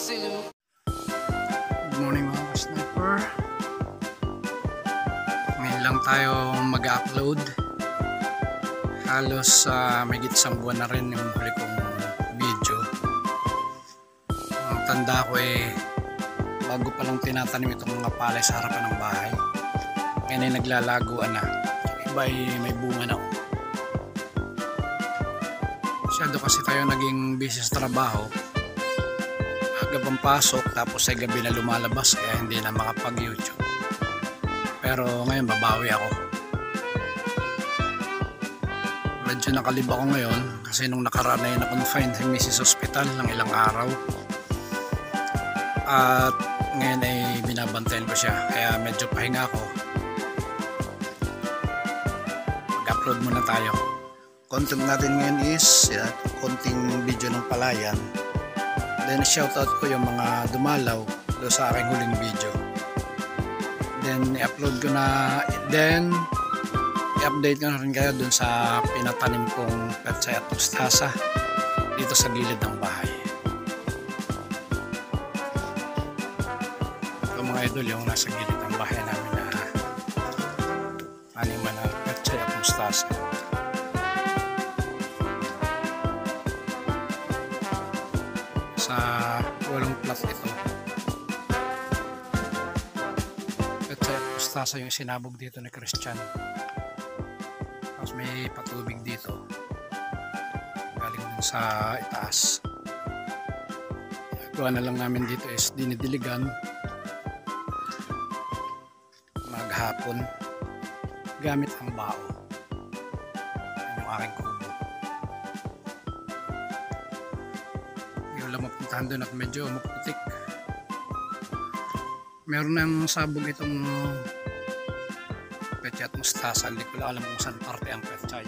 Good morning mga ka-sniper. Ngayon lang tayo mag-upload. Halos may isang buwan na rin yung huli kong video. Ang tanda ko bago pa lang tinatanim itong mga palay sa harapan ng bahay. Ngayon ay naglalaguan na. Iba may bunga na. Masyado kasi tayo naging busy sa trabaho. Aga pang pasok tapos ay gabi na lumalabas kaya hindi na makapag-YouTube. Pero ngayon babawi ako. Medyo nakalib ako ngayon kasi nung nakaraan ay na-confine si Mrs. Hospital ng ilang araw. At ngayon ay binabantayan ko siya kaya medyo pahinga ako. Mag-upload muna tayo. Content natin ngayon is konting video ng palayan. Then shoutout ko yung mga dumalaw doon sa aking huling video. Then i-upload ko na, then i-update ko na rin kayo doon sa pinatanim kong pechay at mustasa dito sa gilid ng bahay. Ito mga idol yung nasa gilid ng bahay namin na animan ng pechay at mustasa. Sa walong plot ito. Pechay at mustasa yung sinabog dito ni Christian. Tapos may patubig dito. Galing din sa itaas. Gawa na lang namin dito is dinidiligan. Maghapon. Gamit ang bao. Yan yung aking kubo. Mapuntahan doon at medyo maputik. Meron ng sabog itong pechay at mustasa. Hindi ko lang alam kung saan parte ang pechay,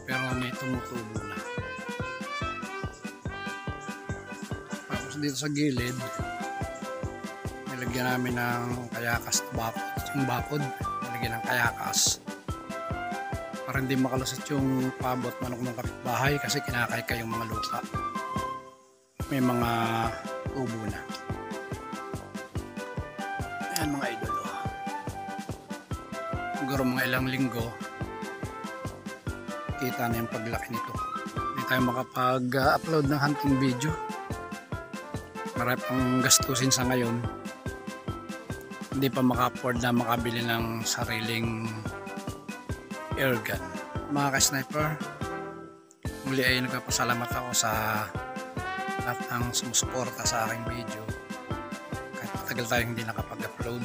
pero may tumutubo na. Tapos dito sa gilid nilagyan namin ng kayakas na bakod. Yung bakod nilagyan ng kayakas para hindi makalusot yung pabot manok ng kapitbahay kasi kinakaykay yung mga lupa. May mga tubo na. Ayan mga idol. Siguro mga ilang linggo kita na yung paglaki nito. Hindi tayo makapag-upload ng hunting video. Marami pang gastusin sa ngayon. Hindi pa maka-afford na makabili ng sariling airgun. Mga ka-sniper, muli ay nagpapasalamat ako sa lahat ng sumusuporta sa aking video kahit matagal tayo hindi nakapag-upload.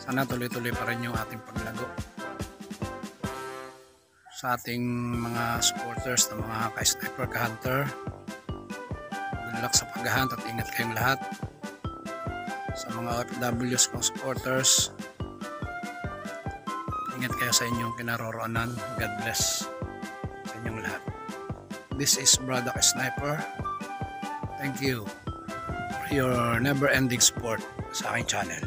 Sana tuloy-tuloy pa rin yung ating paglago sa ating mga supporters na mga ka-sniper, ka-hunter. Good luck sa pag-hunt at ingat kayong lahat. Sa mga OFWs kong supporters, ingat kayo sa inyong kinaroroonan. God bless sa inyong lahat. This is Brother Sniper. Thank you for your never-ending support sa aking channel.